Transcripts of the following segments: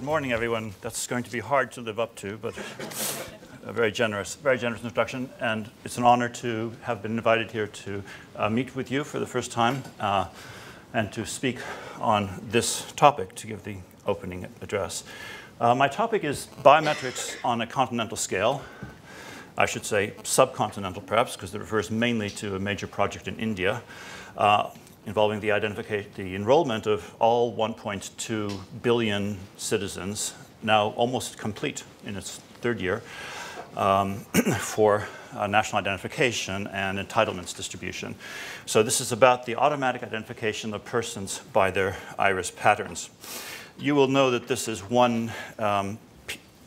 morning, everyone. That's going to be hard to live up to, but a very generous introduction. And it's an honor to have been invited here to meet with you for the first time and to speak on this topic, to give the opening address. My topic is biometrics on a continental scale. I should say subcontinental, perhaps, because it refers mainly to a major project in India involving the enrollment of all 1.2 billion citizens, now almost complete in its third year, for national identification and entitlements distribution. So this is about the automatic identification of persons by their iris patterns. You will know that this is one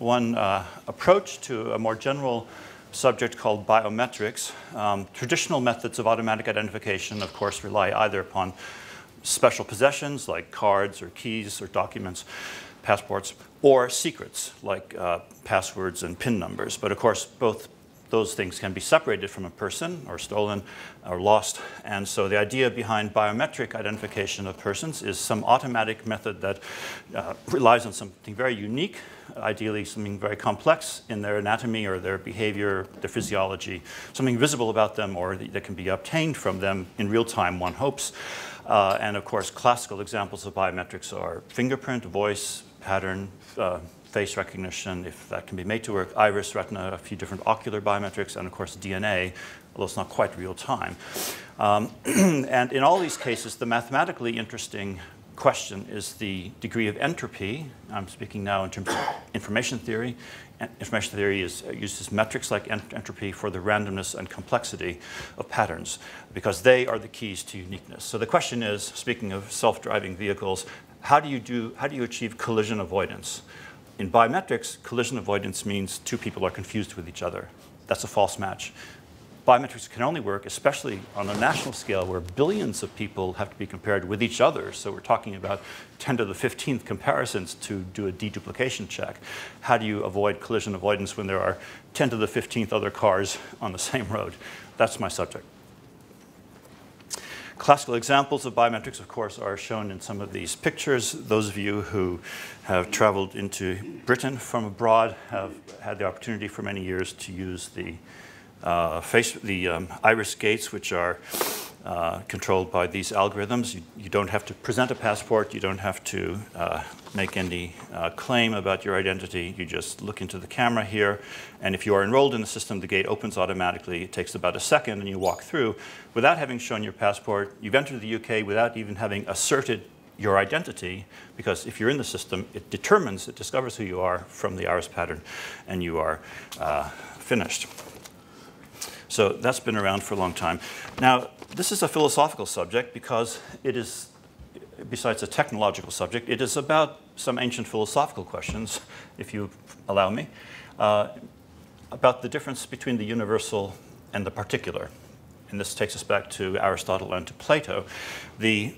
approach to a more general subject called biometrics. Traditional methods of automatic identification, of course, rely either upon special possessions like cards or keys or documents, passports, or secrets like passwords and PIN numbers. But of course, both those things can be separated from a person or stolen or lost. And so the idea behind biometric identification of persons is some automatic method that relies on something very unique, ideally something very complex in their anatomy or their behavior, their physiology, something visible about them or that can be obtained from them in real time, one hopes. And of course, classical examples of biometrics are fingerprint, voice, pattern, face recognition, if that can be made to work, iris, retina, a few different ocular biometrics, and of course DNA, although it's not quite real time. And in all these cases, the mathematically interesting question is the degree of entropy. I'm speaking now in terms of information theory. Information theory uses metrics like entropy for the randomness and complexity of patterns, because they are the keys to uniqueness. So the question is, speaking of self-driving vehicles, how do you achieve collision avoidance? In biometrics, collision avoidance means two people are confused with each other. That's a false match. Biometrics can only work, especially on a national scale, where billions of people have to be compared with each other. So we're talking about 10 to the 15th comparisons to do a de-duplication check. How do you avoid collision avoidance when there are 10 to the 15th other cars on the same road? That's my subject. Classical examples of biometrics, of course, are shown in some of these pictures. Those of you who have traveled into Britain from abroad have had the opportunity for many years to use the iris gates, which are controlled by these algorithms. You don't have to present a passport. You don't have to make any claim about your identity. You just look into the camera here. And if you are enrolled in the system, the gate opens automatically. It takes about a second, and you walk through without having shown your passport. You've entered the UK without even having asserted your identity, because if you're in the system, it discovers who you are from the iris pattern, and you are finished. So that's been around for a long time. Now, this is a philosophical subject because it is, besides a technological subject, it is about some ancient philosophical questions, if you allow me, about the difference between the universal and the particular. And this takes us back to Aristotle and to Plato. The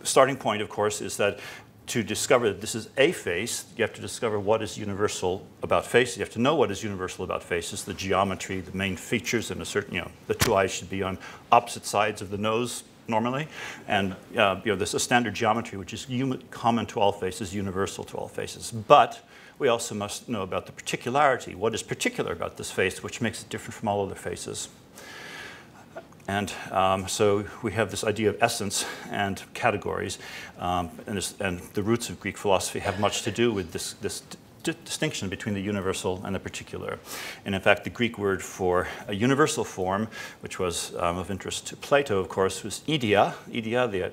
starting point, of course, is that to discover that this is a face, you have to discover what is universal about faces. You have to know what is universal about faces, the geometry, the main features, and a certain, the two eyes should be on opposite sides of the nose normally. And there's a standard geometry which is common to all faces, universal to all faces. But we also must know about the particularity. What is particular about this face which makes it different from all other faces? And so we have this idea of essence and categories, and the roots of Greek philosophy have much to do with this distinction between the universal and the particular. And in fact, the Greek word for a universal form, which was of interest to Plato, of course, was idea,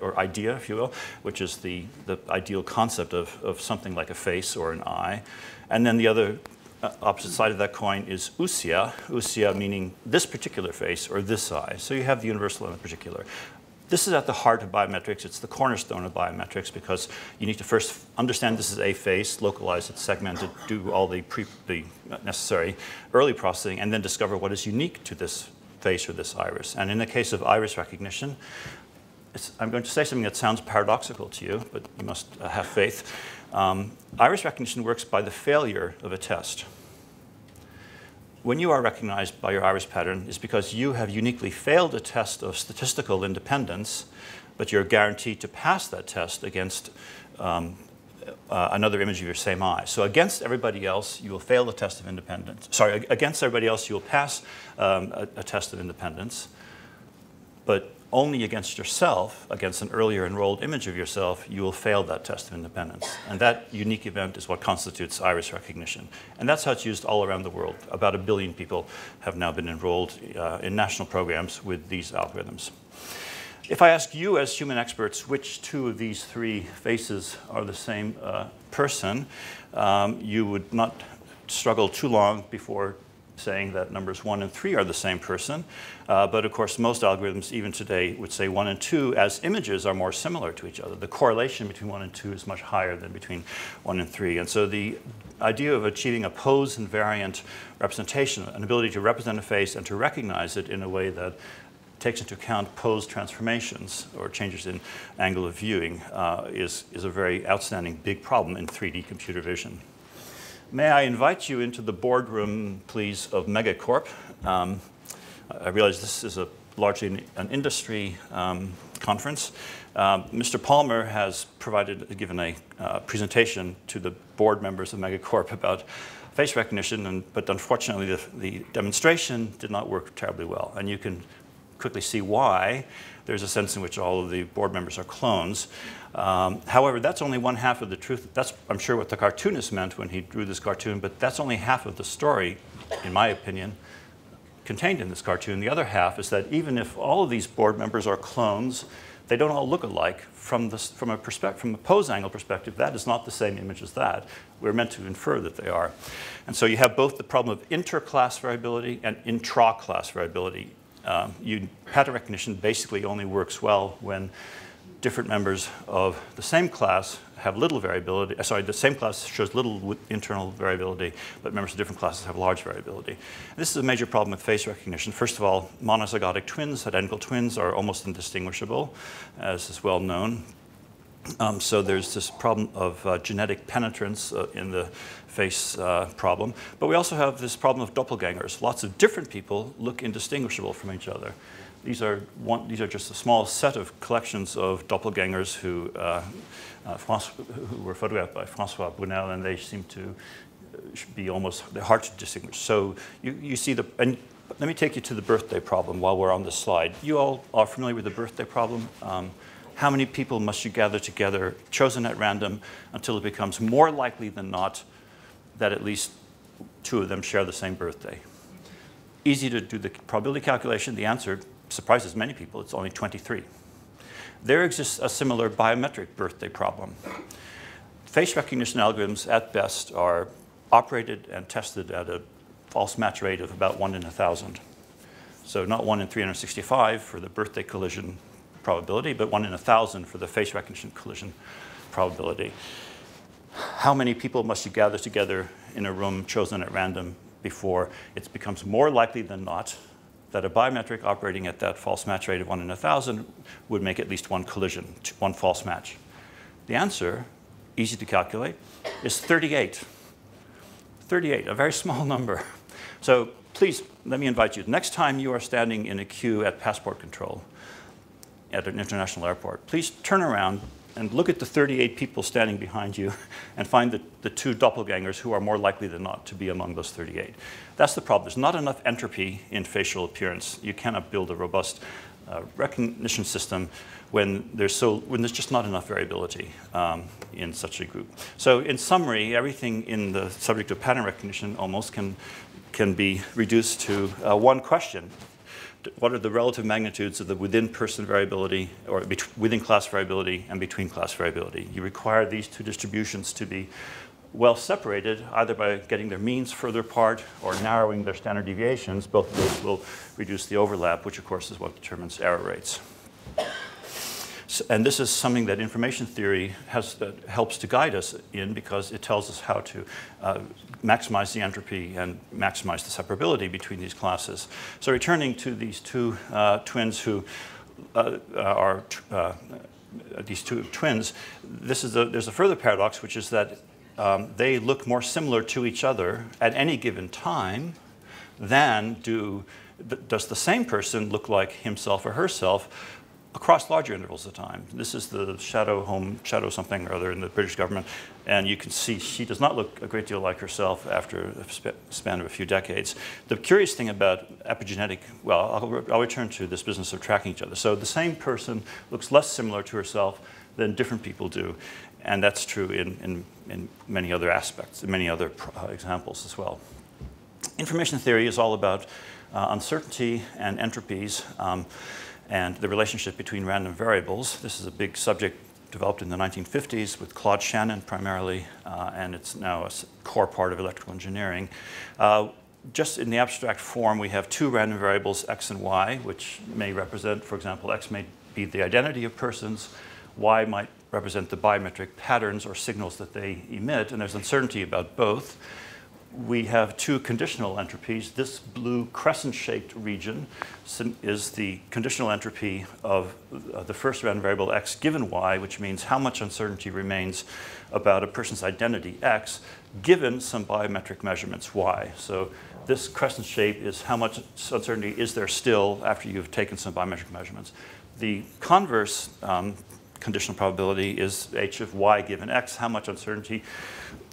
or idea, if you will, which is the ideal concept of something like a face or an eye. And then the other opposite side of that coin is ousia meaning this particular face or this eye. So you have the universal and the particular. This is at the heart of biometrics. It's the cornerstone of biometrics because you need to first understand this is a face, localize it, segment it, do all the necessary early processing, and then discover what is unique to this face or this iris. And in the case of iris recognition, I'm going to say something that sounds paradoxical to you, but you must have faith. Iris recognition works by the failure of a test. When you are recognized by your iris pattern, it's because you have uniquely failed a test of statistical independence, but you're guaranteed to pass that test against another image of your same eye. So against everybody else, you will fail the test of independence. Sorry, against everybody else, you will pass a test of independence, but only against yourself, against an earlier enrolled image of yourself, you will fail that test of independence. And that unique event is what constitutes iris recognition. And that's how it's used all around the world. About 1 billion people have now been enrolled in national programs with these algorithms. If I ask you as human experts which two of these three faces are the same person, you would not struggle too long before saying that numbers 1 and 3 are the same person. But of course, most algorithms, even today, would say 1 and 2 as images are more similar to each other. The correlation between 1 and 2 is much higher than between 1 and 3. And so the idea of achieving a pose invariant representation, an ability to represent a face and to recognize it in a way that takes into account pose transformations or changes in angle of viewing is a very outstanding big problem in 3D computer vision. May I invite you into the boardroom, please, of Megacorp. I realize this is largely an industry conference. Mr. Palmer has given a presentation to the board members of Megacorp about face recognition, but unfortunately the demonstration did not work terribly well. And you can quickly see why. There's a sense in which all of the board members are clones. However, that's only one half of the truth. That's, I'm sure, what the cartoonist meant when he drew this cartoon, but that's only half of the story, in my opinion, contained in this cartoon. The other half is that even if all of these board members are clones, they don't all look alike. From a pose angle perspective, that is not the same image as that. We're meant to infer that they are. And so you have both the problem of inter-class variability and intra-class variability. Pattern recognition basically only works well when different members of the same class have little variability. Sorry, the same class shows little internal variability, but members of different classes have large variability. And this is a major problem with face recognition. First of all, monozygotic twins, identical twins, are almost indistinguishable, as is well known. So there's this problem of genetic penetrance in the face problem. But we also have this problem of doppelgangers. Lots of different people look indistinguishable from each other. These are just a small set of collections of doppelgangers who were photographed by Francois Brunel, and they seem to be they're hard to distinguish. So you see and let me take you to the birthday problem while we're on this slide. You all are familiar with the birthday problem. How many people must you gather together, chosen at random, until it becomes more likely than not that at least 2 of them share the same birthday? Easy to do the probability calculation. The answer surprises many people. It's only 23. There exists a similar biometric birthday problem. Face recognition algorithms, at best, are operated and tested at a false match rate of about 1 in 1,000. So not 1 in 365 for the birthday collision probability, but 1 in 1,000 for the face recognition collision probability. How many people must you gather together in a room chosen at random before it becomes more likely than not that a biometric operating at that false match rate of 1 in 1,000 would make at least one collision, one false match? The answer, easy to calculate, is 38. 38, a very small number. So please, let me invite you. Next time you are standing in a queue at passport control at an international airport, please turn around and look at the 38 people standing behind you and find the 2 doppelgangers who are more likely than not to be among those 38. That's the problem. There's not enough entropy in facial appearance. You cannot build a robust recognition system when there's just not enough variability in such a group. So in summary, everything in the subject of pattern recognition almost can be reduced to one question. What are the relative magnitudes of the within-person variability, or within-class variability, and between-class variability? You require these 2 distributions to be well separated, either by getting their means further apart or narrowing their standard deviations. Both of those will reduce the overlap, which, of course, is what determines error rates. And this is something that information theory helps to guide us in, because it tells us how to maximize the entropy and maximize the separability between these classes. So returning to these 2 twins who are these 2 twins, there's a further paradox, which is that they look more similar to each other at any given time than does the same person look like himself or herself across larger intervals of time. This is the shadow something or other in the British government, and you can see she does not look a great deal like herself after a span of a few decades. The curious thing about epigenetic, well, I'll return to this business of tracking each other. So the same person looks less similar to herself than different people do, and that's true in many other aspects, in many other examples as well. Information theory is all about uncertainty and entropies, and the relationship between random variables. This is a big subject developed in the 1950s with Claude Shannon primarily, and it's now a core part of electrical engineering. Just in the abstract form, we have two random variables, x and y, which may represent, for example, x may be the identity of persons, y might represent the biometric patterns or signals that they emit, and there's uncertainty about both. We have two conditional entropies. This blue crescent-shaped region is the conditional entropy of the first random variable x given y, which means how much uncertainty remains about a person's identity x given some biometric measurements y. So this crescent shape is how much uncertainty is there still after you've taken some biometric measurements. The converse conditional probability is h of y given x, how much uncertainty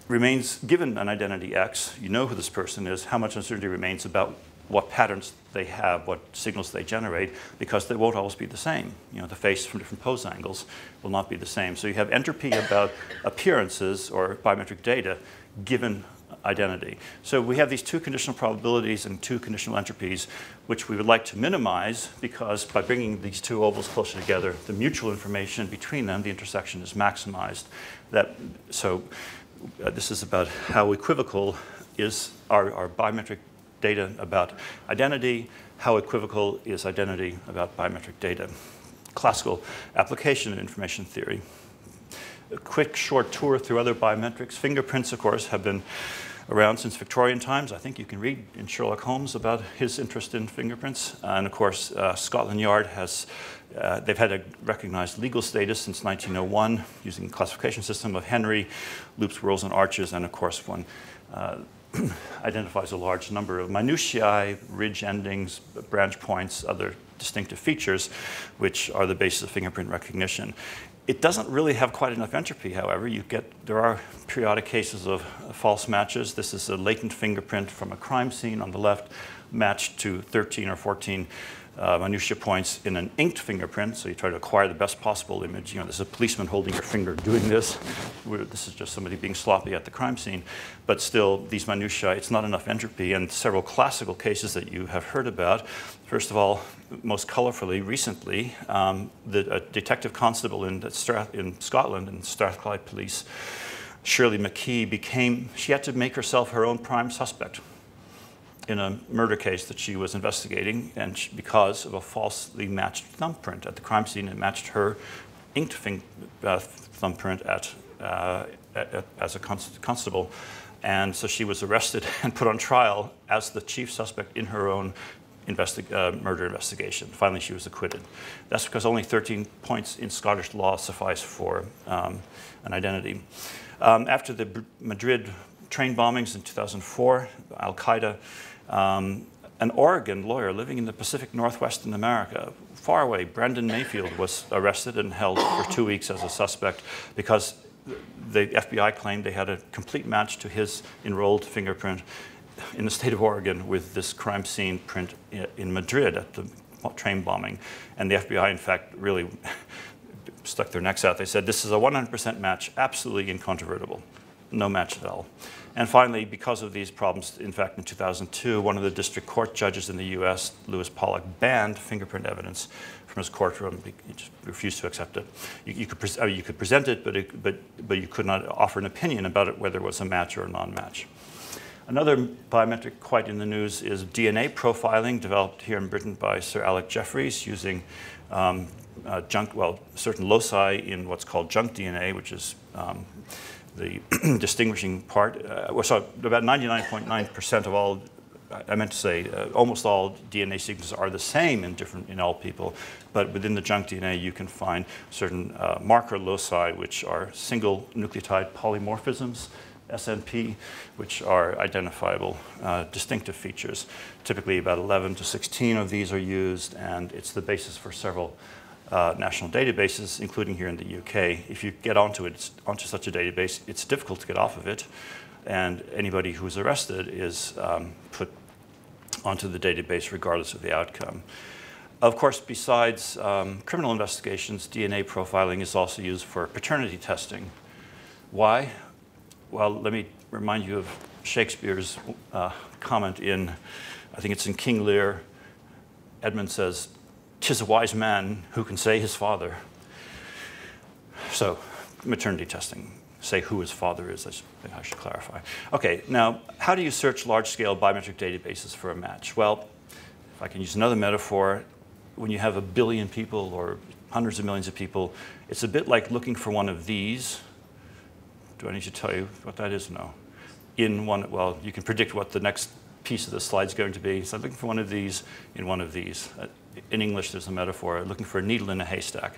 remains given an identity x. You know who this person is, how much uncertainty remains about what patterns they have, what signals they generate, because they won't always be the same. You know, the face from different pose angles will not be the same. So you have entropy about appearances or biometric data given identity. So we have these two conditional probabilities and two conditional entropies, which we would like to minimize, because by bringing these two ovals closer together, the mutual information between them, the intersection, is maximized. This is about how equivocal is our biometric data about identity, how equivocal is identity about biometric data. Classical application of information theory. A quick, short tour through other biometrics. Fingerprints, of course, have been around since Victorian times. I think you can read in Sherlock Holmes about his interest in fingerprints. And of course, Scotland Yard has, they've had a recognized legal status since 1901 using the classification system of Henry, loops, whorls, and arches, and of course one identifies a large number of minutiae, ridge endings, branch points, other distinctive features, which are the basis of fingerprint recognition. It doesn't really have quite enough entropy, however. There are periodic cases of false matches. This is a latent fingerprint from a crime scene on the left, matched to 13 or 14 minutiae points in an inked fingerprint. So you try to acquire the best possible image. You know, there's a policeman holding your finger doing this. This is just somebody being sloppy at the crime scene. But still, these minutiae, it's not enough entropy. And several classical cases that you have heard about. First of all, most colorfully, recently, a detective constable in Scotland, in Strathclyde Police, Shirley McKee, she had to make herself her own prime suspect in a murder case that she was investigating, and because of a falsely matched thumbprint at the crime scene. It matched her inked thumbprint as a constable. And so she was arrested and put on trial as the chief suspect in her own murder investigation. Finally, she was acquitted. That's because only 13 points in Scottish law suffice for an identity. After the Madrid train bombings in 2004, Al-Qaeda, an Oregon lawyer living in the Pacific Northwest in America, far away, Brendan Mayfield, was arrested and held for 2 weeks as a suspect because the FBI claimed they had a complete match to his enrolled fingerprint in the state of Oregon with this crime scene print in Madrid at the train bombing. And the FBI, in fact, really stuck their necks out. They said, this is a 100% match, absolutely incontrovertible, no match at all. And finally, because of these problems, in fact, in 2002, one of the district court judges in the US, Louis Pollack, banned fingerprint evidence from his courtroom. He just refused to accept it. You could present it, but you could not offer an opinion about it, whether it was a match or a non-match. Another biometric quite in the news is DNA profiling, developed here in Britain by Sir Alec Jeffreys using certain loci in what's called junk DNA, which is the distinguishing part. So about 99.9% of all, I meant to say, almost all DNA sequences are the same in all people, but within the junk DNA you can find certain marker loci, which are single nucleotide polymorphisms, SNP, which are identifiable distinctive features. Typically about 11 to 16 of these are used, and it's the basis for several national databases, including here in the UK. If you get onto such a database, it's difficult to get off of it, and anybody who's arrested is put onto the database regardless of the outcome. Of course, besides criminal investigations, DNA profiling is also used for paternity testing. Why? Well, let me remind you of Shakespeare's comment in, I think it's in King Lear. Edmund says, "'Tis a wise man who can say his father." So, maternity testing. Say who his father is, I should clarify. Okay, now, how do you search large-scale biometric databases for a match? Well, if I can use another metaphor, when you have 1 billion people or hundreds of millions of people, it's a bit like looking for one of these. Do I need to tell you what that is? No. Well, you can predict what the next piece of the slide is going to be. So I'm looking for one of these in one of these. In English, there's a metaphor, looking for a needle in a haystack.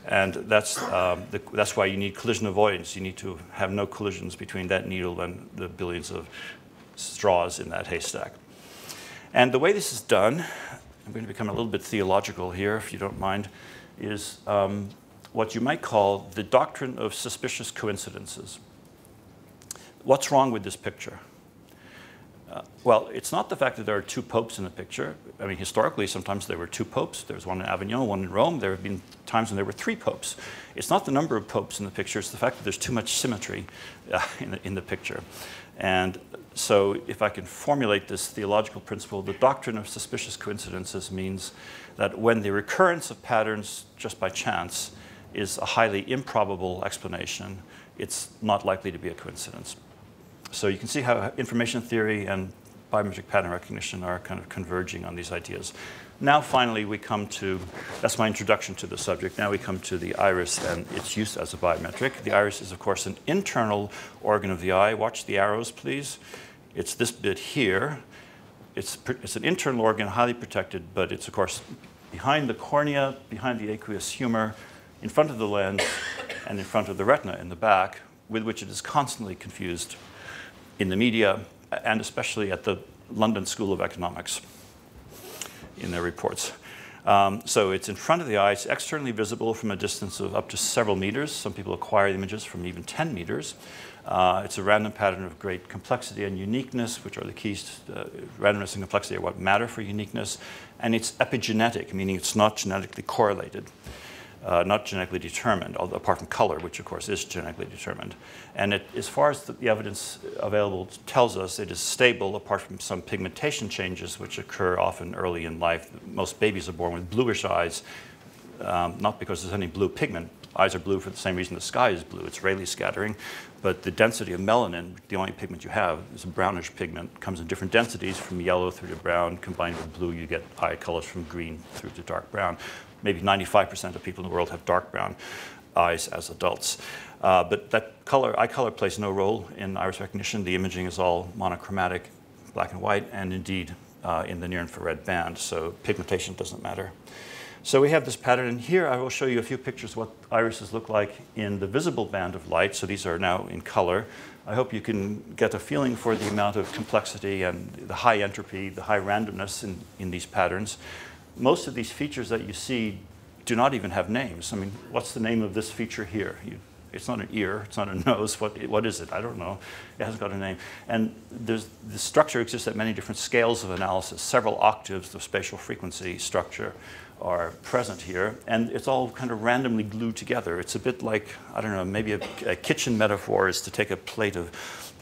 And that's why you need collision avoidance. You need to have no collisions between that needle and the billions of straws in that haystack. And the way this is done, I'm going to become a little bit theological here, if you don't mind, is what you might call the doctrine of suspicious coincidences. What's wrong with this picture? Well, it's not the fact that there are 2 popes in the picture. I mean, historically, sometimes there were 2 popes. There was one in Avignon, one in Rome. There have been times when there were 3 popes. It's not the number of popes in the picture. It's the fact that there's too much symmetry in the picture. And so if I can formulate this theological principle, the doctrine of suspicious coincidences means that when the recurrence of patterns just by chance is a highly improbable explanation, it's not likely to be a coincidence. So you can see how information theory and biometric pattern recognition are kind of converging on these ideas. Now finally we come to, that's my introduction to the subject, now we come to the iris and its use as a biometric. The iris is of course an internal organ of the eye. Watch the arrows please. It's this bit here. It's an internal organ, highly protected, but it's of course behind the cornea, behind the aqueous humor, in front of the lens, and in front of the retina in the back, with which it is constantly confused in the media, and especially at the London School of Economics in their reports. So it's in front of the eye. It's externally visible from a distance of up to several meters. Some people acquire images from even 10 meters. It's a random pattern of great complexity and uniqueness, which are the keys. Randomness and complexity are what matter for uniqueness. And it's epigenetic, meaning it's not genetically correlated. Not genetically determined, apart from color, which of course is genetically determined. And as far as the evidence available tells us, it is stable apart from some pigmentation changes which occur often early in life. Most babies are born with bluish eyes, not because there's any blue pigment. Eyes are blue for the same reason the sky is blue. It's Rayleigh scattering. But the density of melanin, the only pigment you have, is a brownish pigment. It comes in different densities from yellow through to brown. Combined with blue, you get eye colors from green through to dark brown. Maybe 95% of people in the world have dark brown eyes as adults. But that eye color plays no role in iris recognition. The imaging is all monochromatic, black and white, and indeed in the near-infrared band, so pigmentation doesn't matter. So we have this pattern, and here I will show you a few pictures of what irises look like in the visible band of light. So these are now in color. I hope you can get a feeling for the amount of complexity and the high entropy, the high randomness in these patterns. Most of these features that you see do not even have names. I mean, what's the name of this feature here? It's not an ear, it's not a nose. What is it? I don't know. It hasn't got a name. And the structure exists at many different scales of analysis. Several octaves of spatial frequency structure are present here, and it's all kind of randomly glued together. It's a bit like, I don't know, maybe a kitchen metaphor is to take a plate of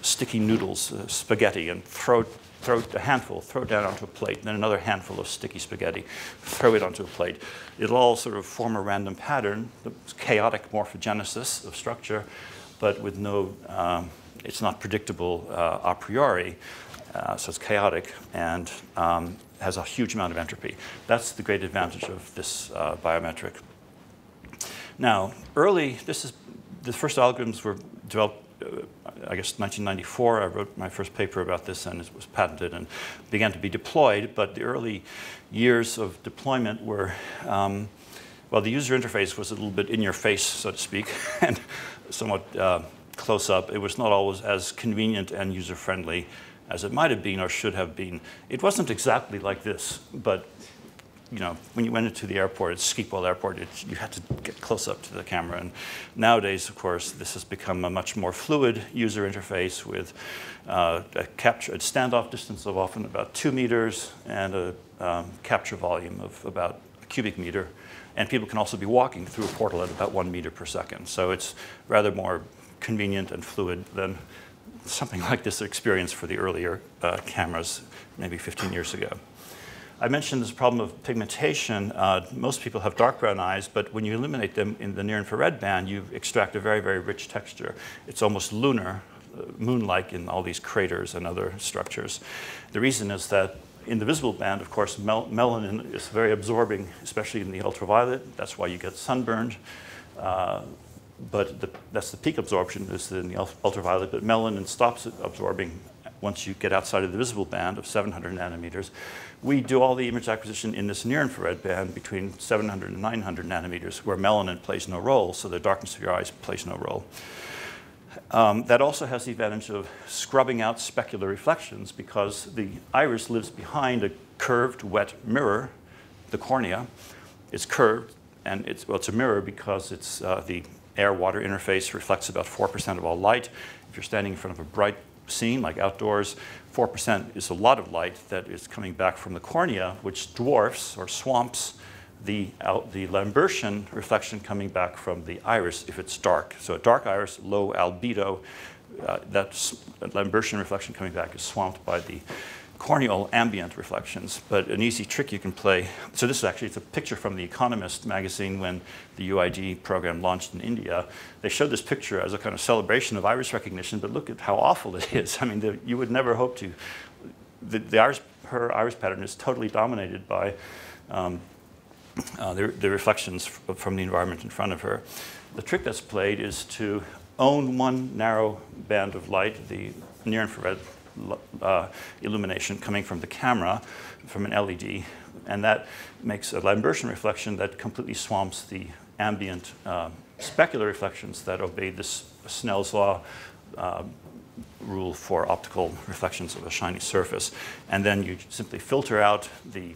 sticky noodles, spaghetti, and throw a handful, throw it down onto a plate, then another handful of sticky spaghetti, throw it onto a plate. It'll all sort of form a random pattern, the chaotic morphogenesis of structure, but with no, it's not predictable a priori, so it's chaotic and has a huge amount of entropy. That's the great advantage of this biometric. Now, the first algorithms were developed I guess 1994, I wrote my first paper about this and it was patented and began to be deployed, but the early years of deployment were, well, the user interface was a little bit in your face, so to speak, and somewhat close up. It was not always as convenient and user-friendly as it might have been or should have been. It wasn't exactly like this, but when you went into the airport, at Schiphol Airport, you had to get close up to the camera. And nowadays, of course, this has become a much more fluid user interface with a standoff distance of often about 2 meters and a capture volume of about a cubic meter. And people can also be walking through a portal at about 1 meter per second. So it's rather more convenient and fluid than something like this experience for the earlier cameras maybe 15 years ago. I mentioned this problem of pigmentation. Most people have dark brown eyes, but when you illuminate them in the near-infrared band, you extract a very, very rich texture. It's almost lunar, moon-like in all these craters and other structures. The reason is that in the visible band, of course, melanin is very absorbing, especially in the ultraviolet. That's why you get sunburned. But that's the peak absorption is in the ultraviolet, but melanin stops absorbing once you get outside of the visible band of 700 nanometers. We do all the image acquisition in this near-infrared band between 700 and 900 nanometers, where melanin plays no role, so the darkness of your eyes plays no role. That also has the advantage of scrubbing out specular reflections, because the iris lives behind a curved, wet mirror, the cornea. It's curved, and it's a mirror because it's the air-water interface reflects about 4% of all light. If you're standing in front of a bright scene, like outdoors, 4% is a lot of light that is coming back from the cornea, which dwarfs or swamps the Lambertian reflection coming back from the iris if it's dark. So a dark iris, low albedo, that Lambertian reflection coming back is swamped by the corneal ambient reflections. But an easy trick you can play, so this is actually, it's a picture from The Economist magazine when the UID program launched in India. They showed this picture as a kind of celebration of iris recognition, but look at how awful it is. I mean, you would never hope to. Her iris pattern is totally dominated by the reflections from the environment in front of her. The trick that's played is to own one narrow band of light, the near-infrared illumination coming from the camera, from an LED, and that makes a Lambertian reflection that completely swamps the ambient specular reflections that obey this Snell's law rule for optical reflections of a shiny surface. And then you simply filter out the,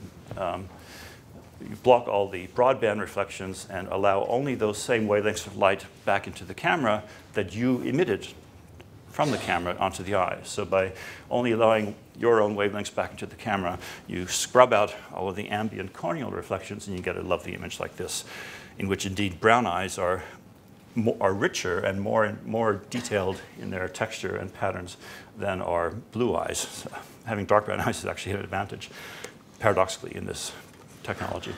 you block all the broadband reflections and allow only those same wavelengths of light back into the camera that you emitted from the camera onto the eye. So by only allowing your own wavelengths back into the camera, you scrub out all of the ambient corneal reflections and you get a lovely image like this, in which indeed brown eyes are richer and more detailed in their texture and patterns than are blue eyes. So having dark brown eyes is actually an advantage, paradoxically, in this technology.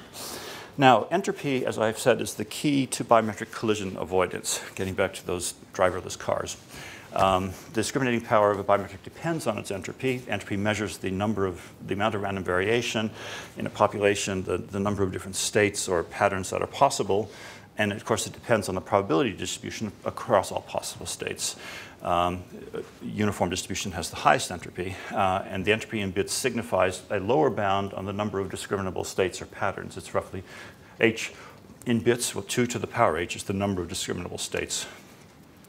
Now, entropy, as I've said, is the key to biometric collision avoidance, getting back to those driverless cars. The discriminating power of a biometric depends on its entropy. Entropy measures the amount of random variation in a population, the number of different states or patterns that are possible. And of course, it depends on the probability distribution across all possible states. Uniform distribution has the highest entropy, and the entropy in bits signifies a lower bound on the number of discriminable states or patterns. It's roughly h in bits, well, 2 to the power h is the number of discriminable states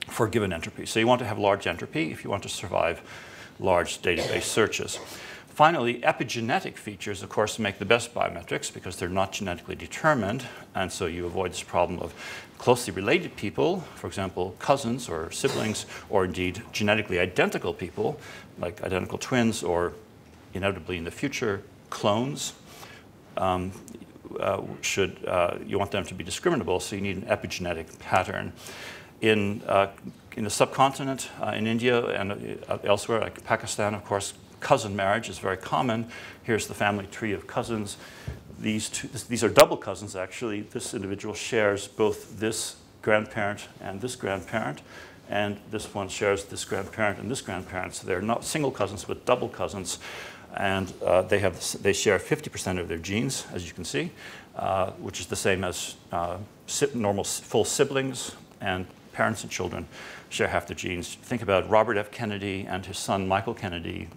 for a given entropy. So you want to have large entropy if you want to survive large database searches. Finally, epigenetic features, of course, make the best biometrics because they're not genetically determined, and so you avoid this problem of closely related people, for example, cousins or siblings, or indeed genetically identical people, like identical twins, or inevitably in the future, clones. You want them to be discriminable, so you need an epigenetic pattern. In the subcontinent, in India and elsewhere, like Pakistan, of course, cousin marriage is very common. Here's the family tree of cousins. These are double cousins, actually. This individual shares both this grandparent and this grandparent, and this one shares this grandparent and this grandparent. So they're not single cousins, but double cousins. And they share 50% of their genes, as you can see, which is the same as normal full siblings, and parents and children share half the genes. Think about Robert F. Kennedy and his son Michael Kennedy.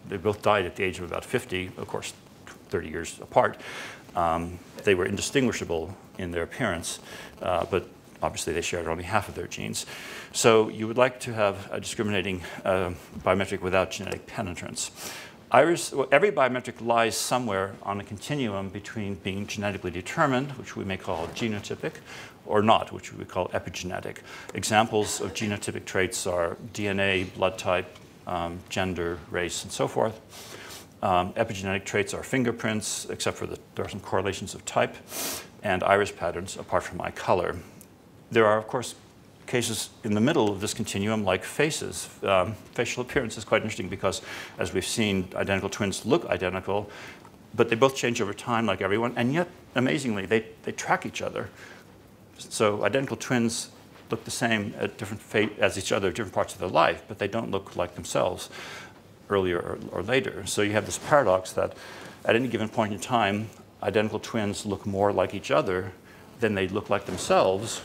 They both died at the age of about 50, of course, 30 years apart. They were indistinguishable in their appearance, but obviously they shared only half of their genes. So you would like to have a discriminating biometric without genetic penetrance. Well, every biometric lies somewhere on a continuum between being genetically determined, which we may call genotypic, or not, which we call epigenetic. Examples of genotypic traits are DNA, blood type, gender, race, and so forth. Epigenetic traits are fingerprints, except for there are some correlations of type, and iris patterns, apart from eye color. There are, of course, cases in the middle of this continuum, like faces. Facial appearance is quite interesting because, as we've seen, identical twins look identical, but they both change over time like everyone, and yet, amazingly, they track each other. So identical twins look the same at as each other at different parts of their life, but they don't look like themselves earlier or later. So you have this paradox that at any given point in time, identical twins look more like each other than they look like themselves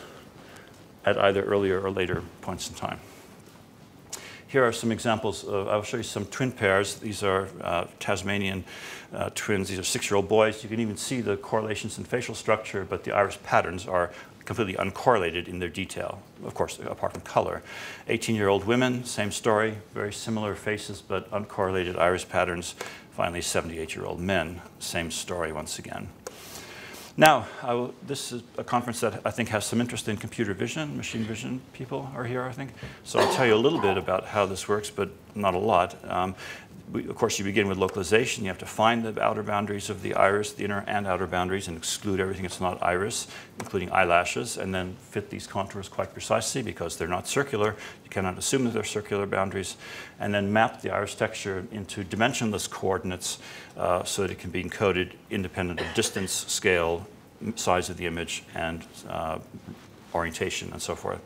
at either earlier or later points in time. Here are some examples I'll show you some twin pairs. These are Tasmanian twins. These are 6-year-old boys. You can even see the correlations in facial structure, but the iris patterns are completely uncorrelated in their detail, of course, apart from color. 18-year-old women, same story, very similar faces, but uncorrelated iris patterns. Finally, 78-year-old men, same story once again. Now, this is a conference that I think has some interest in computer vision. Machine vision people are here, I think. So I'll tell you a little bit about how this works, but not a lot. Of course, you begin with localization. You have to find the outer boundaries of the iris, the inner and outer boundaries, and exclude everything that's not iris, including eyelashes, and then fit these contours quite precisely because they're not circular. You cannot assume that they're circular boundaries. And then map the iris texture into dimensionless coordinates so that it can be encoded independent of distance, scale, size of the image, and orientation, and so forth.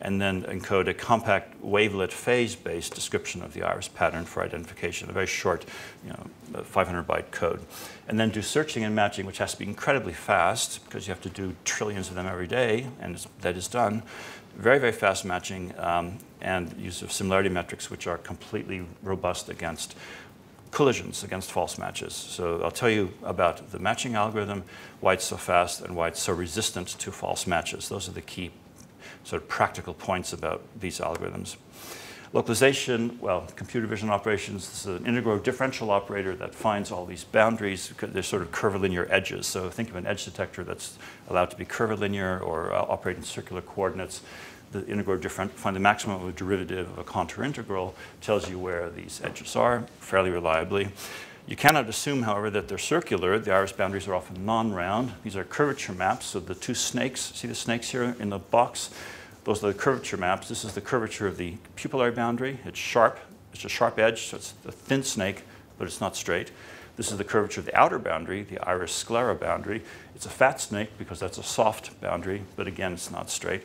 And then encode a compact wavelet phase-based description of the iris pattern for identification, a very short 500-byte code. And then do searching and matching, which has to be incredibly fast because you have to do trillions of them every day, and that is done. Very, very fast matching and use of similarity metrics, which are completely robust against collisions, against false matches. So I'll tell you about the matching algorithm, why it's so fast, and why it's so resistant to false matches. Those are the key sort of practical points about these algorithms. Localization, well, computer vision operations, this is an integral differential operator that finds all these boundaries because they're sort of curvilinear edges. So think of an edge detector that's allowed to be curvilinear or operate in circular coordinates. The integral find the maximum of a derivative of a contour integral, tells you where these edges are fairly reliably. You cannot assume, however, that they're circular. The iris boundaries are often non-round. These are curvature maps. So the two snakes, see the snakes here in the box? Those are the curvature maps. This is the curvature of the pupillary boundary. It's sharp. It's a sharp edge, so it's a thin snake, but it's not straight. This is the curvature of the outer boundary, the iris sclera boundary. It's a fat snake because that's a soft boundary, but again, it's not straight.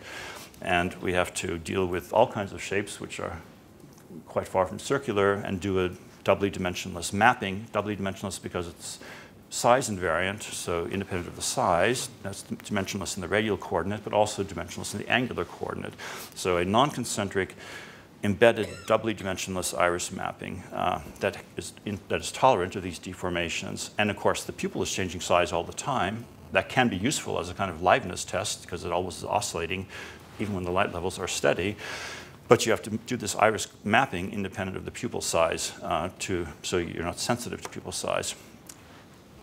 And we have to deal with all kinds of shapes which are quite far from circular and do a doubly dimensionless mapping. Doubly dimensionless because it's size invariant, so independent of the size. That's dimensionless in the radial coordinate, but also dimensionless in the angular coordinate. So a non-concentric embedded doubly dimensionless iris mapping that is tolerant of these deformations. And of course, the pupil is changing size all the time. That can be useful as a kind of liveness test because it always is oscillating even when the light levels are steady. But you have to do this iris mapping independent of the pupil size so you're not sensitive to pupil size.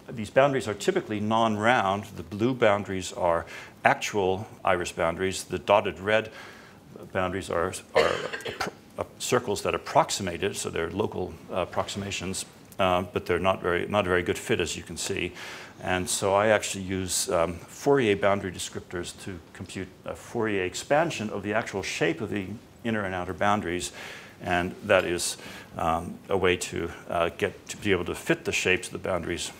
These boundaries are typically non-round. The blue boundaries are actual iris boundaries. The dotted red boundaries are circles that approximate it, so they're local approximations, but they're not a very good fit, as you can see. And so I actually use Fourier boundary descriptors to compute a Fourier expansion of the actual shape of the inner and outer boundaries. And that is a way to get to be able to fit the shapes of the boundaries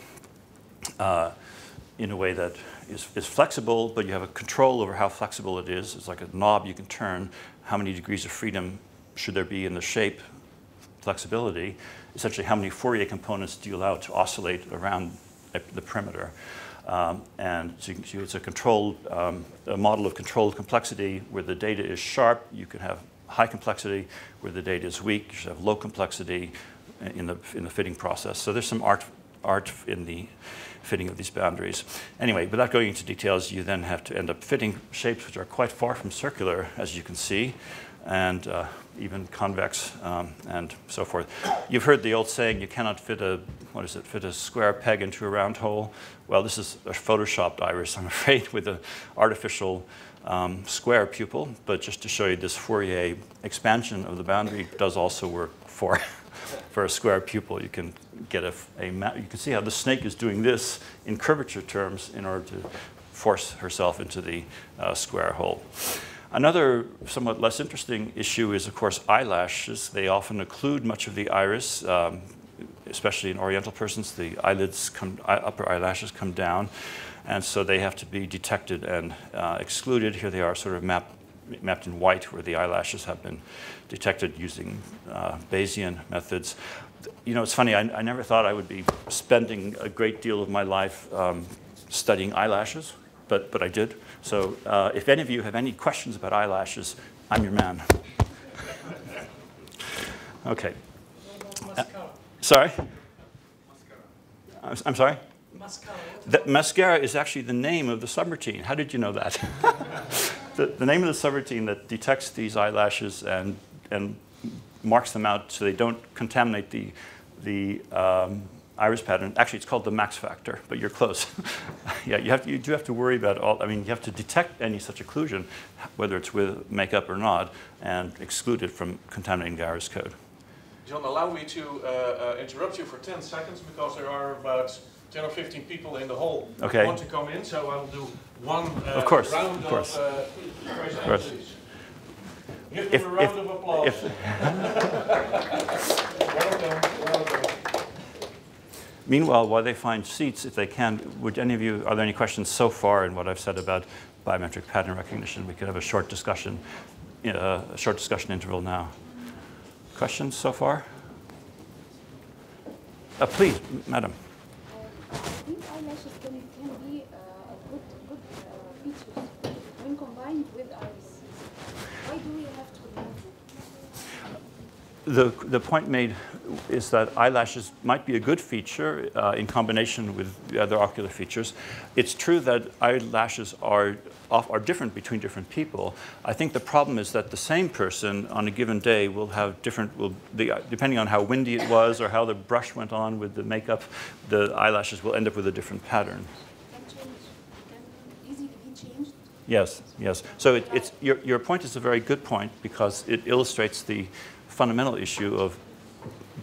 in a way that is flexible, but you have a control over how flexible it is. It's like a knob you can turn. How many degrees of freedom should there be in the shape flexibility? Essentially, how many Fourier components do you allow to oscillate around the perimeter? And so you can see it's a model of controlled complexity where the data is sharp. You can have high complexity where the data is weak. You should have low complexity in the fitting process. So there's some art art in the fitting of these boundaries. Anyway, without going into details, you then have to end up fitting shapes which are quite far from circular, as you can see, and even convex and so forth. You've heard the old saying, you cannot fit a square peg into a round hole. Well, this is a photoshopped iris, I'm afraid, with an artificial square pupil. But just to show you, this Fourier expansion of the boundary does also work for a square pupil. You can get you can see how the snake is doing this in curvature terms in order to force herself into the square hole. Another somewhat less interesting issue is, of course, eyelashes. They often occlude much of the iris, especially in Oriental persons. The eyelids upper eyelashes come down, and so they have to be detected and excluded. Here they are sort of mapped in white, where the eyelashes have been detected using Bayesian methods. You know, it's funny, I never thought I would be spending a great deal of my life studying eyelashes, but I did. So if any of you have any questions about eyelashes, I'm your man. Okay. Sorry? I'm sorry? Mascara is actually the name of the subroutine. How did you know that? The name of the subroutine that detects these eyelashes and marks them out so they don't contaminate the iris pattern. Actually, it's called the max factor, but you're close. Yeah, you do have to worry about you have to detect any such occlusion, whether it's with makeup or not, and exclude it from contaminating the iris code. John, allow me to interrupt you for 10 seconds, because there are about 10 or 15 people in the hall who want to come in, so I'll do one round of please. Give them a round of applause. Welcome. Meanwhile, while they find seats, if they can, are there any questions so far in what I've said about biometric pattern recognition? We could have a short discussion interval now. Questions so far? Please, madam. These eyelashes can be good features when combined with iris. Why do we have to remove them? The point made is that eyelashes might be a good feature in combination with the other ocular features. It's true that eyelashes are different between different people. I think the problem is that the same person on a given day will have depending on how windy it was or how the brush went on with the makeup, the eyelashes will end up with a different pattern. Easy to be changed? Yes, yes. So your point is a very good point, because it illustrates the fundamental issue of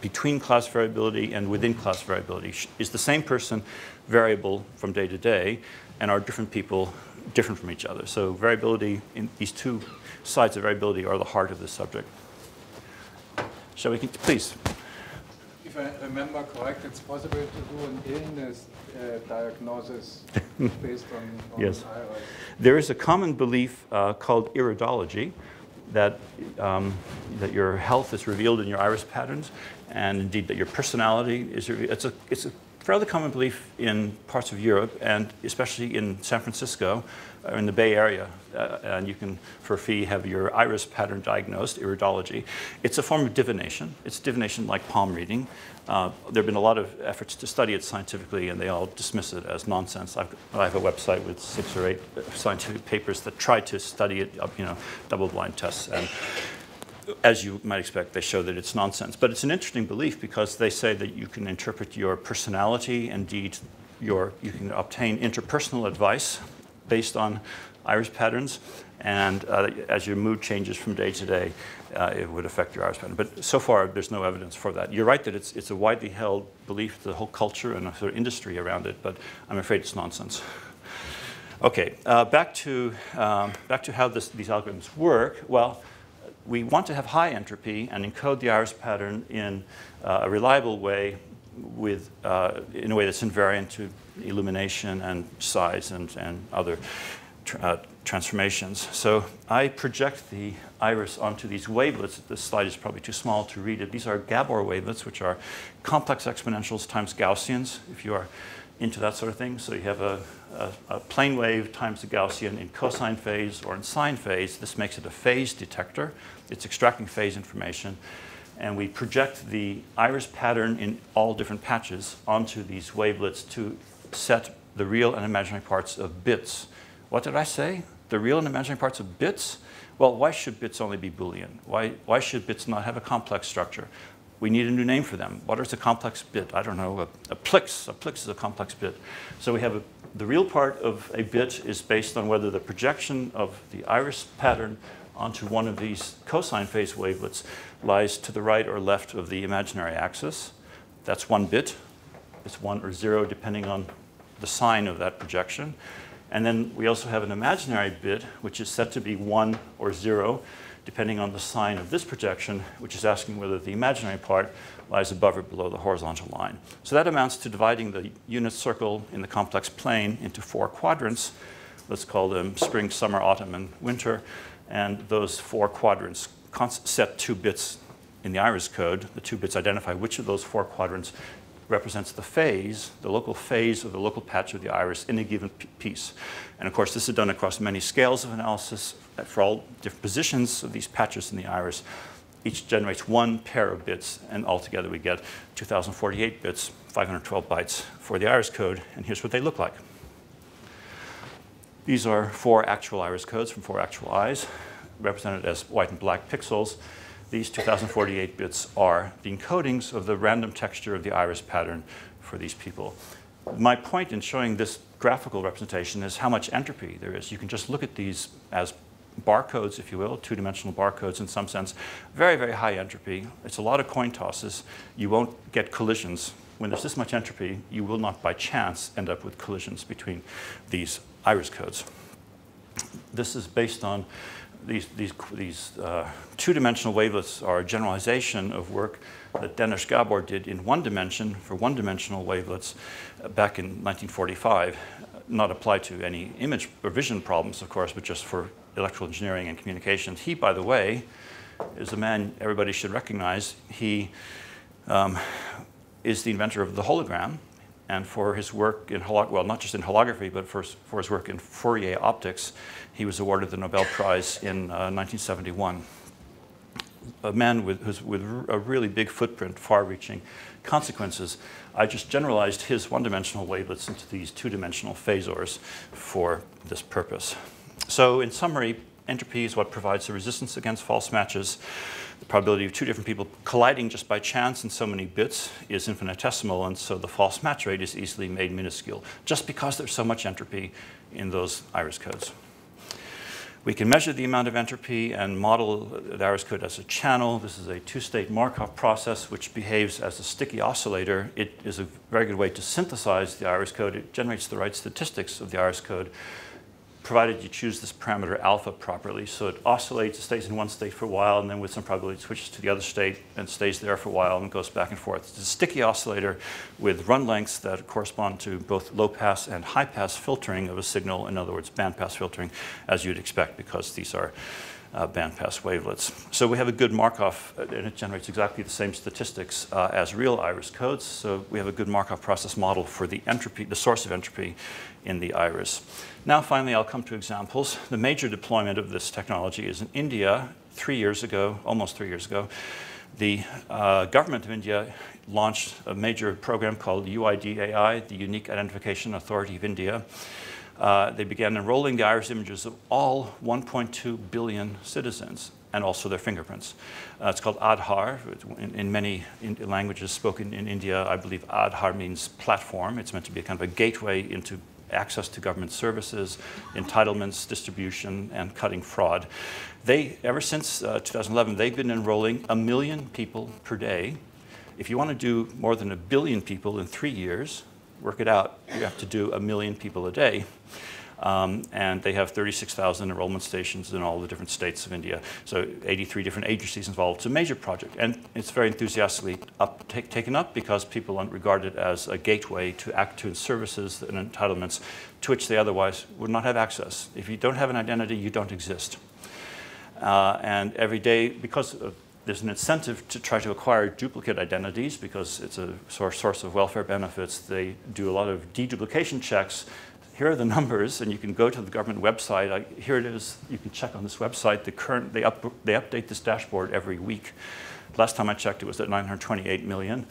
between class variability and within class variability. Is the same person variable from day to day, and are different people different from each other? So variability, in these two sides of variability, are the heart of this subject. Shall we continue? Please. If I remember correct, it's possible to do an illness diagnosis based on yes. iris. There is a common belief called iridology, that your health is revealed in your iris patterns, and indeed that your personality is revealed. It's a fairly common belief in parts of Europe, and especially in San Francisco, or in the Bay Area. And you can, for a fee, have your iris pattern diagnosed, iridology. It's a form of divination. It's divination like palm reading. There have been a lot of efforts to study it scientifically, and they all dismiss it as nonsense. I have a website with 6 or 8 scientific papers that try to study it, double-blind tests. And as you might expect, they show that it's nonsense. But it's an interesting belief, because they say that you can interpret your personality. Indeed, you can obtain interpersonal advice based on iris patterns. And as your mood changes from day to day, it would affect your iris pattern. But so far, there's no evidence for that. You're right that it's a widely held belief, the whole culture and a sort of industry around it, but I'm afraid it's nonsense. Okay, back to how these algorithms work. Well, we want to have high entropy and encode the iris pattern in a reliable way, in a way that's invariant to illumination and size and other transformations. So I project the iris onto these wavelets. This slide is probably too small to read it. These are Gabor wavelets, which are complex exponentials times Gaussians, if you are into that sort of thing. So you have a plane wave times a Gaussian in cosine phase or in sine phase. This makes it a phase detector. It's extracting phase information. and we project the iris pattern in all different patches onto these wavelets to set the real and imaginary parts of bits. What did I say? The real and imaginary parts of bits? Well, why should bits only be Boolean? Why should bits not have a complex structure? We need a new name for them. What is a complex bit? I don't know, a plix. A plix is a complex bit. So we have the real part of a bit is based on whether the projection of the iris pattern onto one of these cosine phase wavelets lies to the right or left of the imaginary axis. That's one bit. It's 1 or 0 depending on the sign of that projection. And then we also have an imaginary bit, which is set to be 1 or 0, depending on the sign of this projection, which is asking whether the imaginary part lies above or below the horizontal line. So that amounts to dividing the unit circle in the complex plane into 4 quadrants. Let's call them spring, summer, autumn, and winter. And those 4 quadrants set 2 bits in the iris code. The 2 bits identify which of those 4 quadrants represents the phase, the local phase of the local patch of the iris in a given piece. And of course, this is done across many scales of analysis for all different positions of these patches in the iris. Each generates 1 pair of bits, and altogether we get 2048 bits, 512 bytes for the iris code, and here's what they look like. These are 4 actual iris codes from 4 actual eyes, represented as white and black pixels. These 2048 bits are the encodings of the random texture of the iris pattern for these people. My point in showing this graphical representation is how much entropy there is. You can just look at these as barcodes, if you will, 2-dimensional barcodes in some sense. Very, very high entropy. It's a lot of coin tosses. You won't get collisions. When there's this much entropy, you will not by chance end up with collisions between these iris codes. This is based on these 2-dimensional wavelets are a generalization of work that Dennis Gabor did in 1 dimension for 1-dimensional wavelets back in 1945, not applied to any image or vision problems, of course, but just for electrical engineering and communications. He, by the way, is a man everybody should recognize. He is the inventor of the hologram, and for his work in, well, not just in holography, but for his work in Fourier optics, he was awarded the Nobel Prize in 1971. A man with a really big footprint, far-reaching consequences. I just generalized his 1-dimensional wavelets into these 2-dimensional phasors for this purpose. So in summary, entropy is what provides the resistance against false matches. The probability of 2 different people colliding just by chance in so many bits is infinitesimal, and so the false match rate is easily made minuscule, just because there's so much entropy in those iris codes. We can measure the amount of entropy and model the iris code as a channel. This is a 2-state Markov process which behaves as a sticky oscillator. It is a very good way to synthesize the iris code. It generates the right statistics of the iris code, provided you choose this parameter alpha properly. So it oscillates, it stays in one state for a while, and then with some probability it switches to the other state and stays there for a while and goes back and forth. It's a sticky oscillator with run lengths that correspond to both low-pass and high-pass filtering of a signal, in other words, band-pass filtering, as you'd expect, because these are band-pass wavelets. So we have a good Markov, and it generates exactly the same statistics as real iris codes. So we have a good Markov process model for the entropy, the source of entropy in the iris. Now, finally, I'll come to examples. The major deployment of this technology is in India. 3 years ago, almost 3 years ago, the government of India launched a major program called UIDAI, the Unique Identification Authority of India. They began enrolling the iris images of all 1.2 billion citizens and also their fingerprints. It's called Aadhaar. In many languages spoken in India, I believe Aadhaar means platform. It's meant to be a kind of a gateway into access to government services, entitlements, distribution, and cutting fraud. Ever since 2011, they've been enrolling 1 million people per day. If you want to do more than 1 billion people in 3 years, work it out, you have to do 1 million people a day. And they have 36,000 enrollment stations in all the different states of India. So 83 different agencies involved. It's a major project. And it's very enthusiastically taken up because people regard it as a gateway to services and entitlements to which they otherwise would not have access. If you don't have an identity, you don't exist. And every day, because there's an incentive to try to acquire duplicate identities because it's a source of welfare benefits, they do a lot of de-duplication checks here are the numbers, and you can go to the government website. Here it is. You can check on this website. They update this dashboard every week. Last time I checked, it was at 928 million.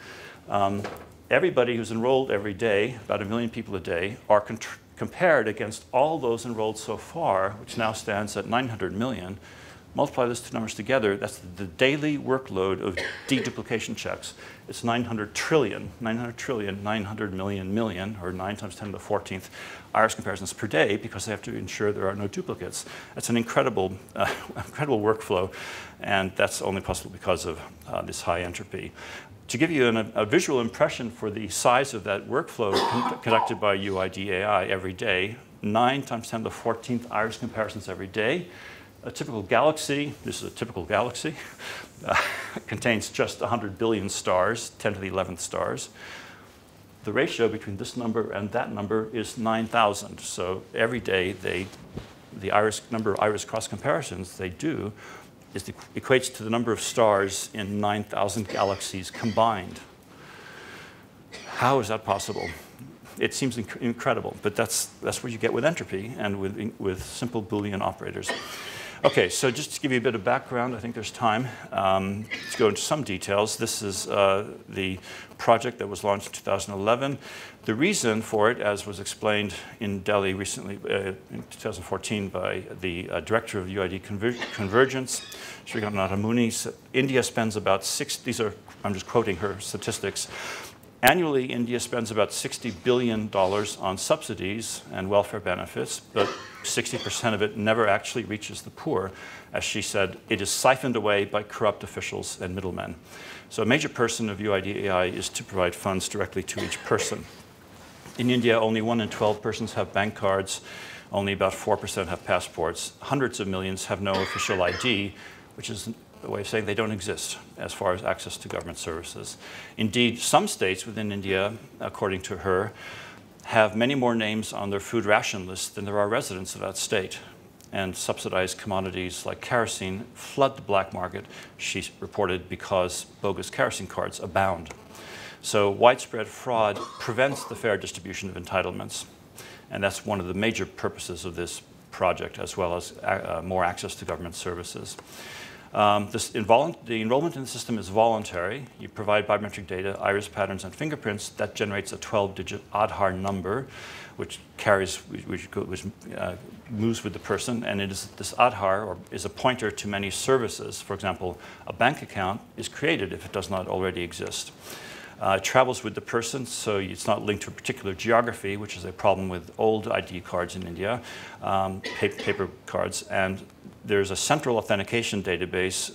Everybody who's enrolled every day, about 1 million people a day, are compared against all those enrolled so far, which now stands at 900 million. Multiply those two numbers together, that's the daily workload of de-duplication checks. It's 900 trillion, 900 million, or 9 times 10 to the 14th iris comparisons per day, because they have to ensure there are no duplicates. That's an incredible, incredible workflow, and that's only possible because of this high entropy. To give you a visual impression for the size of that workflow conducted by UID AI every day, 9 times 10 to the 14th iris comparisons every day. A typical galaxy, this is a typical galaxy, contains just 100 billion stars, 10 to the 11th stars. The ratio between this number and that number is 9,000. So every day, the number of iris cross comparisons they do equates to the number of stars in 9,000 galaxies combined. How is that possible? It seems incredible, but that's what you get with entropy and with simple Boolean operators. Okay, so just to give you a bit of background, I think there's time to go into some details. This is the project that was launched in 2011. The reason for it, as was explained in Delhi recently, in 2014 by the director of UID Convergence, Srikanth Nathamuni, India spends about I'm just quoting her statistics. Annually, India spends about $60 billion on subsidies and welfare benefits, but 60% of it never actually reaches the poor. As she said, it is siphoned away by corrupt officials and middlemen. So a major person of UID AI is to provide funds directly to each person. In India, only 1 in 12 persons have bank cards. Only about 4% have passports. Hundreds of millions have no official ID, which is a way of saying they don't exist as far as access to government services. Indeed, some states within India, according to her, have many more names on their food ration list than there are residents of that state. And subsidized commodities like kerosene flood the black market, she reported, because bogus kerosene cards abound. So widespread fraud prevents the fair distribution of entitlements. And that's one of the major purposes of this project, as well as more access to government services. The enrollment in the system is voluntary. You provide biometric data, iris patterns, and fingerprints. That generates a 12-digit Aadhaar number, which moves with the person. And this Aadhaar is a pointer to many services. For example, a bank account is created if it does not already exist. It travels with the person, so it's not linked to a particular geography, which is a problem with old ID cards in India, paper cards. And there's a central authentication database,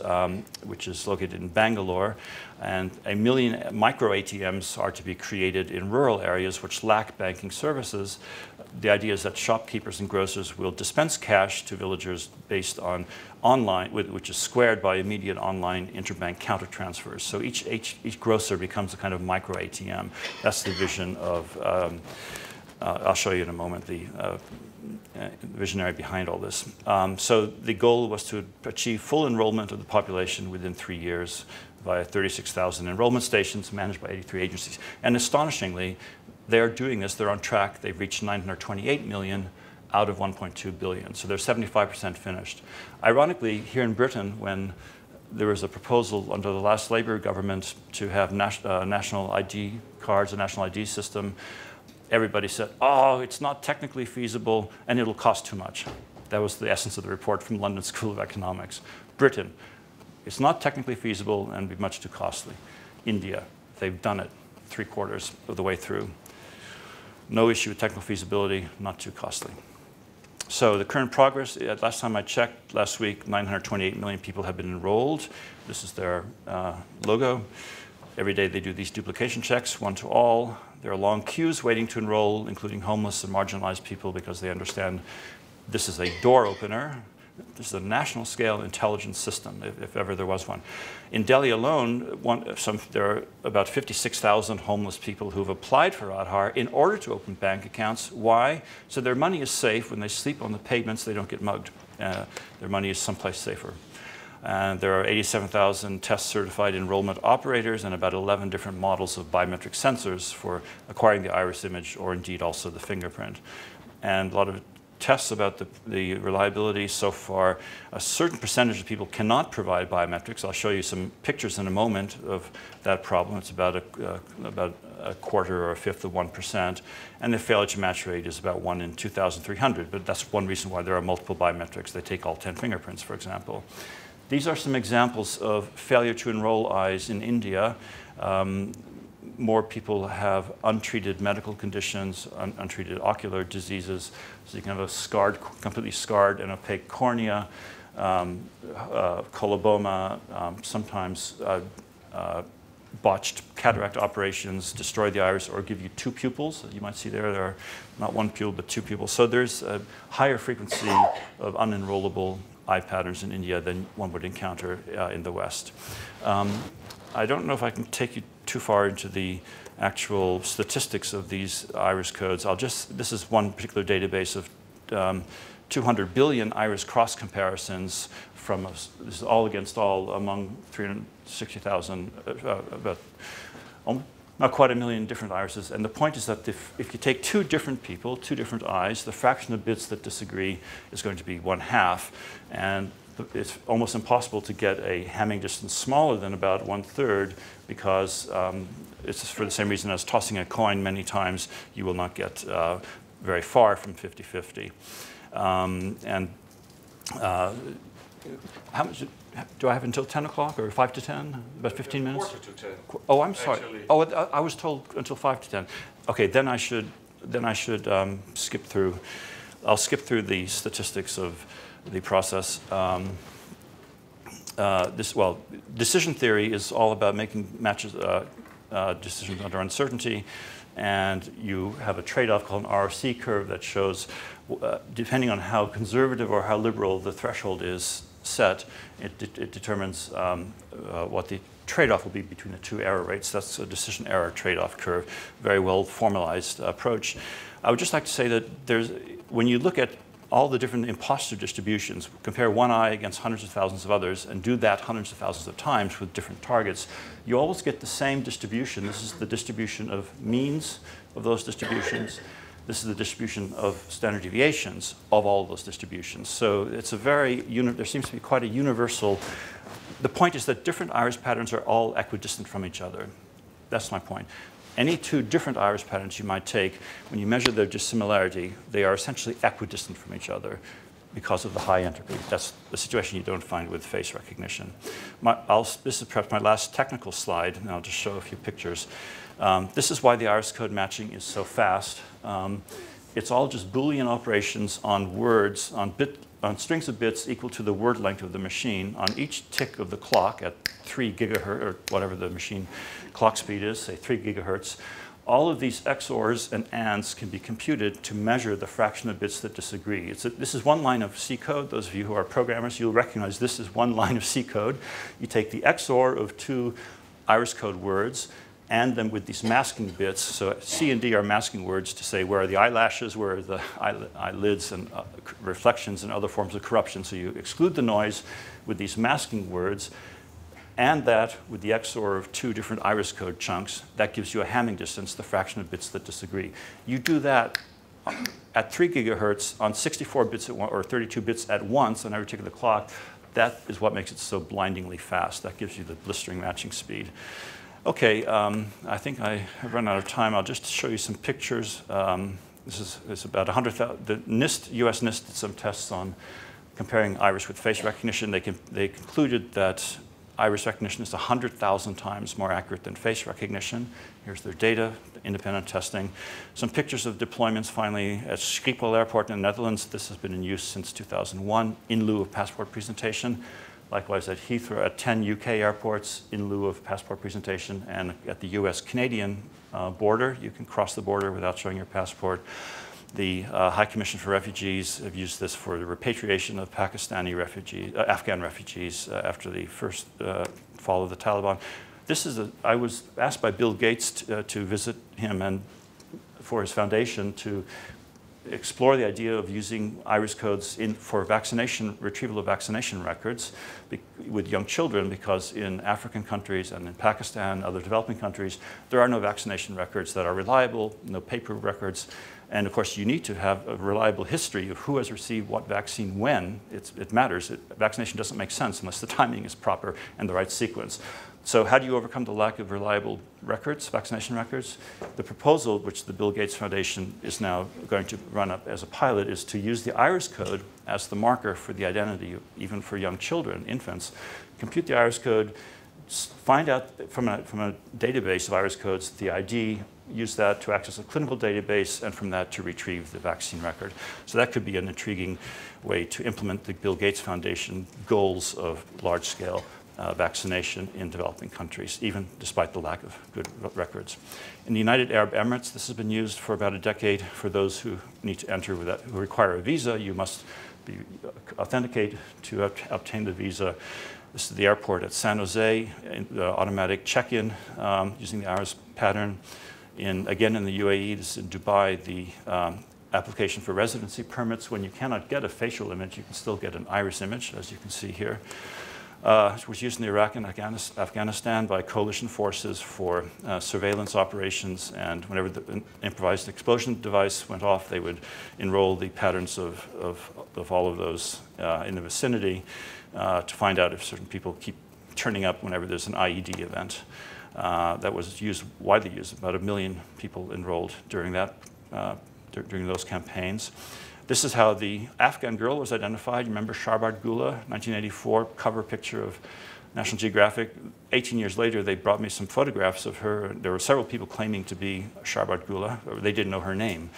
which is located in Bangalore, and 1 million micro ATMs are to be created in rural areas which lack banking services. The idea is that shopkeepers and grocers will dispense cash to villagers based on online, which is squared by immediate online interbank counter transfers. So each grocer becomes a kind of micro ATM. That's the vision of, I'll show you in a moment, the visionary behind all this. So the goal was to achieve full enrollment of the population within 3 years via 36,000 enrollment stations managed by 83 agencies. And astonishingly, they're doing this, they're on track. They've reached 928 million out of 1.2 billion. So they're 75% finished. Ironically, here in Britain, when there was a proposal under the last Labour government to have national ID cards, a national ID system, everybody said, oh, it's not technically feasible and it'll cost too much. That was the essence of the report from London School of Economics. Britain, it's not technically feasible and be much too costly. India, they've done it 3/4 of the way through. No issue with technical feasibility, not too costly. So the current progress, last time I checked, last week, 928 million people have been enrolled. This is their logo. Every day they do these duplication checks, one to all. There are long queues waiting to enroll, including homeless and marginalized people, because they understand this is a door opener. This is a national scale intelligence system, if ever there was one. In Delhi alone, there are about 56,000 homeless people who have applied for Aadhaar in order to open bank accounts. Why? So their money is safe. When they sleep on the pavements, they don't get mugged. Their money is someplace safer. And there are 87,000 test-certified enrollment operators and about 11 different models of biometric sensors for acquiring the iris image, or indeed also the fingerprint. and a lot of tests about the reliability so far. A certain percentage of people cannot provide biometrics. I'll show you some pictures in a moment of that problem. It's about a quarter or a fifth of 1%, and the failure to match rate is about 1 in 2,300, but that's one reason why there are multiple biometrics. They take all 10 fingerprints, for example. These are some examples of failure to enroll eyes in India. More people have untreated medical conditions, untreated ocular diseases. So you can have a completely scarred and opaque cornea, coloboma, sometimes botched cataract operations destroy the iris or give you 2 pupils. You might see there are not 1 pupil, but 2 pupils. So there's a higher frequency of unenrollable eye patterns in India than one would encounter in the West. I don't know if I can take you too far into the actual statistics of these iris codes. This is one particular database of 200 billion iris cross comparisons from this is all against all among 360,000, about not quite 1 million different irises. And the point is that if you take 2 different people, 2 different eyes, the fraction of bits that disagree is going to be 1/2. And it's almost impossible to get a Hamming distance smaller than about 1/3 because it's for the same reason as tossing a coin many times, you will not get very far from 50-50. How much do I have until 10 o'clock or 5 to 10? About 15 minutes? Quarter to 10. Oh, I'm sorry. Actually. Oh, I was told until 5 to 10. Okay, then I should skip through. I'll skip through the statistics of the process. Decision theory is all about making decisions under uncertainty, and you have a trade-off called an RFC curve that shows, depending on how conservative or how liberal the threshold is set, it determines what the trade-off will be between the 2 error rates. That's a decision error trade-off curve, very well formalized approach. I would just like to say that when you look at all the different imposter distributions, compare one eye against hundreds of thousands of others, and do that hundreds of thousands of times with different targets, you always get the same distribution. This is the distribution of means of those distributions. This is the distribution of standard deviations of all of those distributions. So it's there seems to be quite a universal. The point is that different iris patterns are all equidistant from each other. That's my point. Any 2 different iris patterns you might take, when you measure their dissimilarity, they are essentially equidistant from each other because of the high entropy. That's the situation you don't find with face recognition. This is perhaps my last technical slide, and I'll just show a few pictures. This is why the iris code matching is so fast. It's all just Boolean operations on words, on strings of bits equal to the word length of the machine. On each tick of the clock at 3 gigahertz, or whatever the machine clock speed is, say 3 gigahertz, all of these XORs and ANDs can be computed to measure the fraction of bits that disagree. This is one line of C code. Those of you who are programmers, you'll recognize this is one line of C code. You take the XOR of 2 iris code words, and them with these masking bits. So C and D are masking words to say where are the eyelashes, where are the eyelids and reflections and other forms of corruption. So you exclude the noise with these masking words, and that with the XOR of 2 different iris code chunks, that gives you a Hamming distance, the fraction of bits that disagree. You do that at 3 gigahertz on 64 bits or 32 bits at once on every tick of the clock. That is what makes it so blindingly fast. That gives you the blistering matching speed. Okay, I think I have run out of time. I'll just show you some pictures. This is about 100,000. The NIST, US NIST did some tests on comparing iris with face recognition. They concluded that iris recognition is 100,000 times more accurate than face recognition. Here's their data, independent testing. Some pictures of deployments finally at Schiphol Airport in the Netherlands. This has been in use since 2001 in lieu of passport presentation. Likewise at Heathrow, at 10 UK airports in lieu of passport presentation, and at the US-Canadian border, you can cross the border without showing your passport. The High Commission for Refugees have used this for the repatriation of Pakistani refugees, Afghan refugees after the first fall of the Taliban. I was asked by Bill Gates to visit him and for his foundation to explore the idea of using iris codes for retrieval of vaccination records with young children, because in African countries and in Pakistan, other developing countries, there are no vaccination records that are reliable, no paper records, And of course, you need to have a reliable history of who has received what vaccine when. It matters. Vaccination doesn't make sense unless the timing is proper and the right sequence. So how do you overcome the lack of reliable records, vaccination records? The proposal, which the Bill Gates Foundation is now going to run up as a pilot, is to use the iris code as the marker for the identity, even for young children, infants. Compute the iris code, find out from a database of iris codes the ID, use that to access a clinical database, and from that to retrieve the vaccine record. So that could be an intriguing way to implement the Bill Gates Foundation goals of large-scale vaccination in developing countries, even despite the lack of good records. In the United Arab Emirates, this has been used for about a decade. For those who need to enter who require a visa, you must be authenticated to obtain the visa. This is the airport at San Jose, automatic check-in using the iris pattern. Again, in the UAE, this is in Dubai, the application for residency permits. When you cannot get a facial image, you can still get an iris image, as you can see here. It was used in Iraq and Afghanistan by coalition forces for surveillance operations, and whenever the improvised explosion device went off, they would enroll the patterns of all of those in the vicinity to find out if certain people keep turning up whenever there's an IED event. That was widely used. About 1 million people enrolled during those campaigns. This is how the Afghan girl was identified. You remember Sharbart Gula, 1984, cover picture of National Geographic. 18 years later, they brought me some photographs of her. There were several people claiming to be Sharbart Gula. They didn't know her name.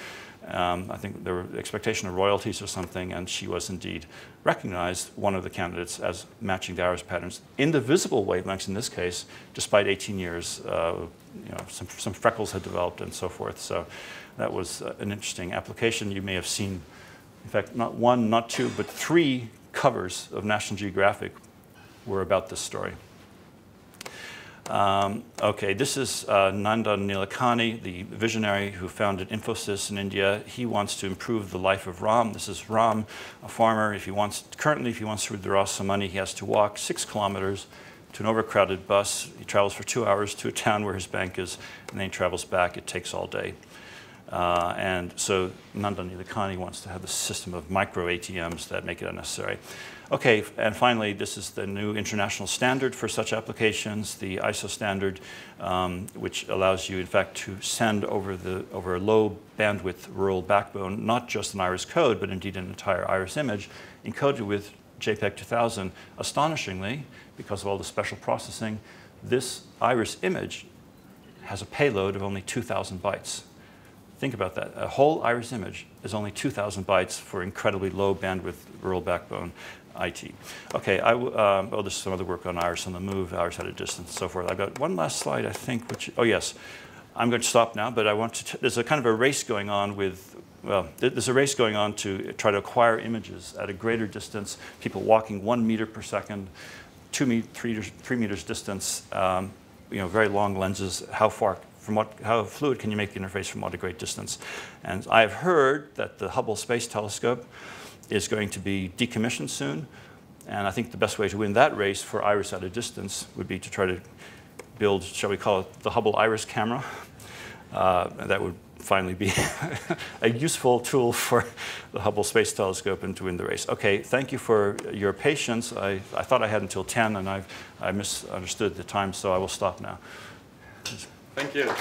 I think there were expectation of royalties or something, and she was indeed recognized, one of the candidates, as matching the iris patterns in the visible wavelengths in this case, despite 18 years. Some freckles had developed and so forth. So that was an interesting application. You may have seen, in fact, not one, not two, but 3 covers of National Geographic were about this story. Okay, this is Nandan Nilekani, the visionary who founded Infosys in India. He wants to improve the life of Ram. This is Ram, a farmer. Currently, if he wants to withdraw some money, he has to walk 6 kilometers to an overcrowded bus. He travels for 2 hours to a town where his bank is, and then he travels back. It takes all day. And so Nandan Nilekani wants to have the system of micro ATMs that make it unnecessary. Okay, and finally, this is the new international standard for such applications, the ISO standard, which allows you, in fact, to send over a low bandwidth rural backbone, not just an iris code, but indeed an entire iris image, encoded with JPEG 2000. Astonishingly, because of all the special processing, this iris image has a payload of only 2,000 bytes. Think about that. A whole iris image is only 2,000 bytes for incredibly low bandwidth rural backbone IT. Okay, there's some other work on iris on the move, iris at a distance, and so forth. I've got one last slide, I think, oh yes. I'm going to stop now, but I want to, there's a kind of a race going on there's a race going on to try to acquire images at a greater distance, people walking 1 meter per second, 3 meters distance, very long lenses, how fluid can you make the interface from what a great distance? And I've heard that the Hubble Space Telescope is going to be decommissioned soon, and I think the best way to win that race for iris at a distance would be to try to build, shall we call it, the Hubble Iris camera. That would finally be a useful tool for the Hubble Space Telescope and to win the race. Okay, thank you for your patience. I thought I had until 10, and I misunderstood the time, so I will stop now. Thank you.